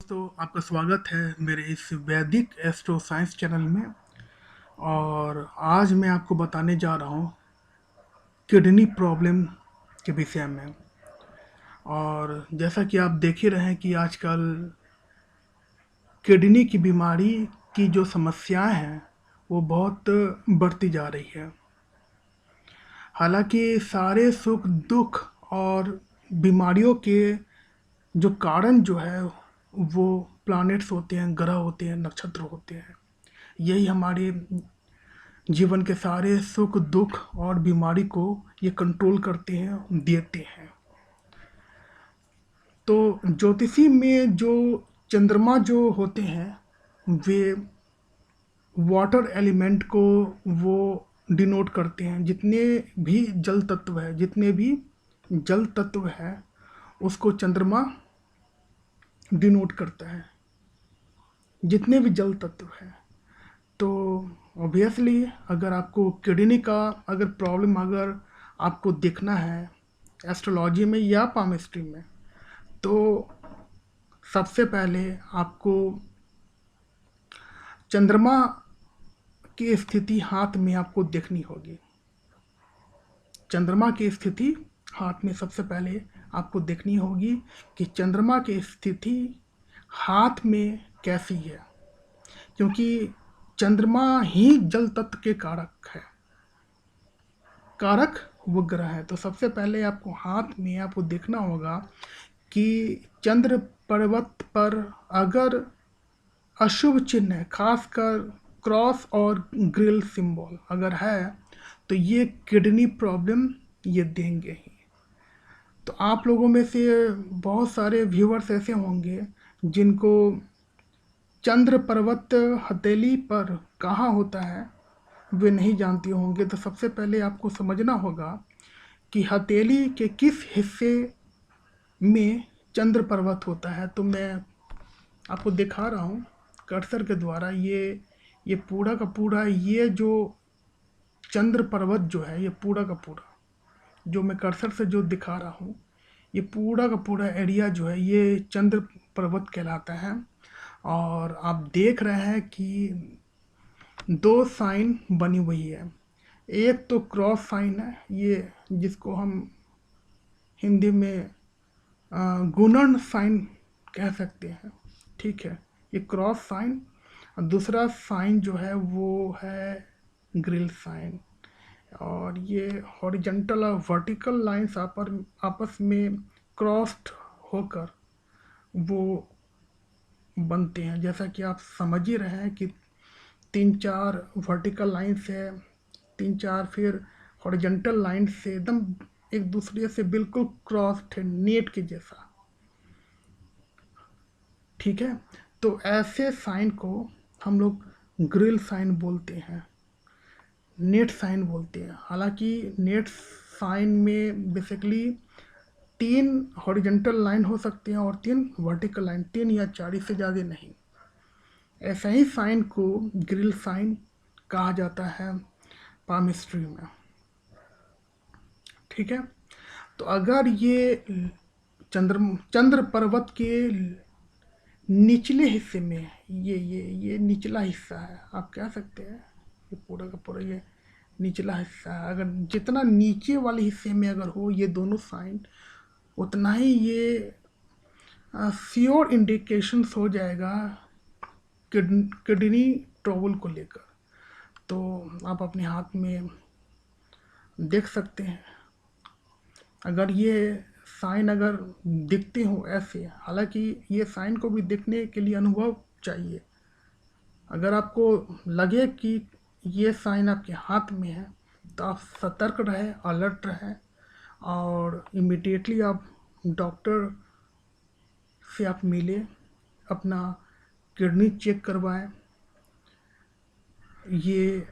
दोस्तों, आपका स्वागत है मेरे इस वैदिक एस्ट्रो साइंस चैनल में। और आज मैं आपको बताने जा रहा हूँ किडनी प्रॉब्लम के विषय में। और जैसा कि आप देख ही रहे हैं कि आजकल किडनी की बीमारी की जो समस्याएं हैं वो बहुत बढ़ती जा रही है। हालांकि सारे सुख दुख और बीमारियों के जो कारण जो है वो प्लैनेट्स होते हैं, ग्रह होते हैं, नक्षत्र होते हैं। यही हमारे जीवन के सारे सुख दुख और बीमारी को ये कंट्रोल करते हैं, देते हैं। तो ज्योतिषी में जो चंद्रमा जो होते हैं वे वाटर एलिमेंट को वो डिनोट करते हैं। जितने भी जल तत्व है, जितने भी जल तत्व है उसको चंद्रमा डिनोट करता है, जितने भी जल तत्व है। तो ऑब्वियसली अगर आपको किडनी का अगर प्रॉब्लम अगर आपको देखना है एस्ट्रोलॉजी में या पामिस्ट्री में, तो सबसे पहले आपको चंद्रमा की स्थिति हाथ में आपको देखनी होगी। चंद्रमा की स्थिति हाथ में सबसे पहले आपको देखनी होगी कि चंद्रमा की स्थिति हाथ में कैसी है, क्योंकि चंद्रमा ही जल तत्व के कारक वो ग्रह है। तो सबसे पहले आपको हाथ में आपको देखना होगा कि चंद्र पर्वत पर अगर अशुभ चिन्ह है, खासकर क्रॉस और ग्रिल सिंबल अगर है, तो ये किडनी प्रॉब्लम ये देंगे ही। तो आप लोगों में से बहुत सारे व्यूअर्स ऐसे होंगे जिनको चंद्र पर्वत हथेली पर कहाँ होता है वे नहीं जानते होंगे। तो सबसे पहले आपको समझना होगा कि हथेली के किस हिस्से में चंद्र पर्वत होता है। तो मैं आपको दिखा रहा हूँ कर्सर के द्वारा। ये पूरा का पूरा ये जो चंद्र पर्वत जो है, ये पूरा का पूरा जो मैं कर्सर से जो दिखा रहा हूँ, ये पूरा का पूरा एरिया जो है ये चंद्र पर्वत कहलाता है। और आप देख रहे हैं कि दो साइन बनी हुई है। एक तो क्रॉस साइन है, ये जिसको हम हिंदी में गुणन साइन कह सकते हैं, ठीक है। ये क्रॉस साइन। और दूसरा साइन जो है वो है ग्रिल साइन। और ये हॉरिजॉन्टल और वर्टिकल लाइंस आपस में क्रॉस्ड होकर वो बनते हैं। जैसा कि आप समझ ही रहे हैं कि 3-4 वर्टिकल लाइंस है, 3-4 फिर हॉरिजॉन्टल लाइंस से एकदम एक दूसरे से बिल्कुल क्रॉस्ड है, नेट के जैसा, ठीक है। तो ऐसे साइन को हम लोग ग्रिल साइन बोलते हैं, नेट साइन बोलते हैं। हालांकि नेट साइन में बेसिकली 3 हॉरिजॉन्टल लाइन हो सकते हैं और 3 वर्टिकल लाइन, 3 या 4, इससे ज़्यादा नहीं। ऐसा ही साइन को ग्रिल साइन कहा जाता है पामिस्ट्री में, ठीक है। तो अगर ये चंद्र पर्वत के निचले हिस्से में ये निचला हिस्सा है, आप कह सकते हैं ये पूरा का पूरा ये निचला हिस्सा है। अगर जितना नीचे वाले हिस्से में अगर हो ये दोनों साइन, उतना ही ये श्योर इंडिकेशंस हो जाएगा किडनी ट्रबल को लेकर। तो आप अपने हाथ में देख सकते हैं अगर ये साइन अगर दिखते हो ऐसे। हालांकि ये साइन को भी देखने के लिए अनुभव चाहिए। अगर आपको लगे कि ये साइन आपके हाथ में है तो आप सतर्क रहें, अलर्ट रहें और इमीडिएटली आप डॉक्टर से आप मिले, अपना किडनी चेक करवाएं। ये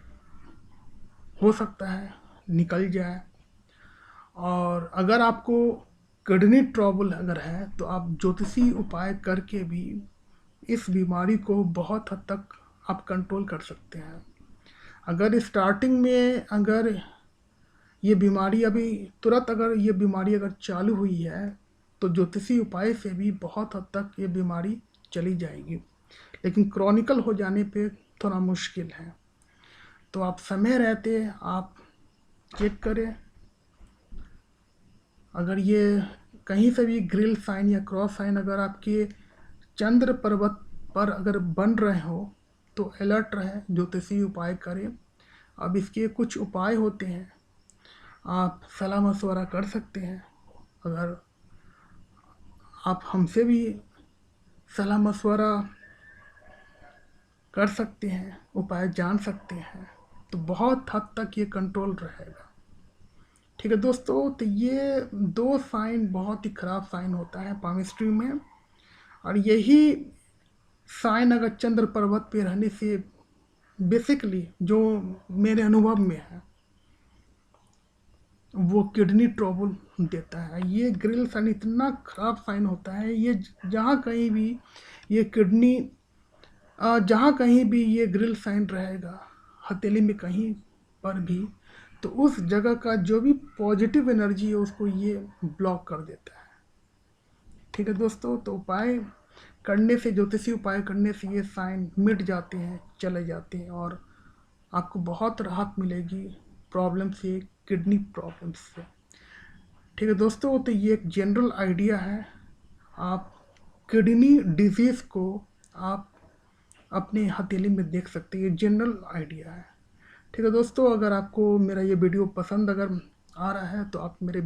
हो सकता है निकल जाए। और अगर आपको किडनी ट्रबल अगर है तो आप ज्योतिषी उपाय करके भी इस बीमारी को बहुत हद तक आप कंट्रोल कर सकते हैं। अगर स्टार्टिंग में अगर ये बीमारी अभी तुरंत अगर ये बीमारी अगर चालू हुई है तो ज्योतिषी उपाय से भी बहुत हद तक ये बीमारी चली जाएगी, लेकिन क्रॉनिकल हो जाने पे थोड़ा मुश्किल है। तो आप समय रहते आप चेक करें, अगर ये कहीं से भी ग्रिल साइन या क्रॉस साइन अगर आपके चंद्र पर्वत पर अगर बन रहे हो तो अलर्ट रहें, ज्योतिषीय उपाय करें। अब इसके कुछ उपाय होते हैं, आप सलाह मशवरा कर सकते हैं। अगर आप हमसे भी सलाह मशवरा कर सकते हैं, उपाय जान सकते हैं, तो बहुत हद तक ये कंट्रोल रहेगा। ठीक है दोस्तों, तो ये 2 साइन बहुत ही ख़राब साइन होता है पामिस्ट्री में, और यही साइन अगर चंद्र पर्वत पे रहने से बेसिकली जो मेरे अनुभव में है वो किडनी ट्रबल देता है। ये ग्रिल साइन इतना ख़राब साइन होता है, ये जहाँ कहीं भी ये किडनी जहाँ कहीं भी ये ग्रिल साइन रहेगा, हथेली में कहीं पर भी, तो उस जगह का जो भी पॉजिटिव एनर्जी है उसको ये ब्लॉक कर देता है। ठीक है दोस्तों, तो उपाय करने से, ज्योतिषी उपाय करने से ये साइन मिट जाते हैं, चले जाते हैं, और आपको बहुत राहत मिलेगी प्रॉब्लम से, किडनी प्रॉब्लम से। ठीक है दोस्तों, तो ये एक जनरल आइडिया है। आप किडनी डिजीज़ को आप अपने हथेली में देख सकते हैं, ये जनरल आइडिया है। ठीक है दोस्तों, अगर आपको मेरा ये वीडियो पसंद अगर आ रहा है तो आप मेरे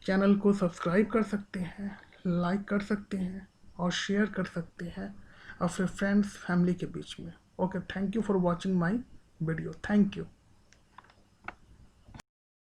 चैनल को सब्सक्राइब कर सकते हैं, लाइक कर सकते हैं और शेयर कर सकते हैं अपने फ्रेंड्स फैमिली के बीच में। Okay, thank you for watching my video. Thank you.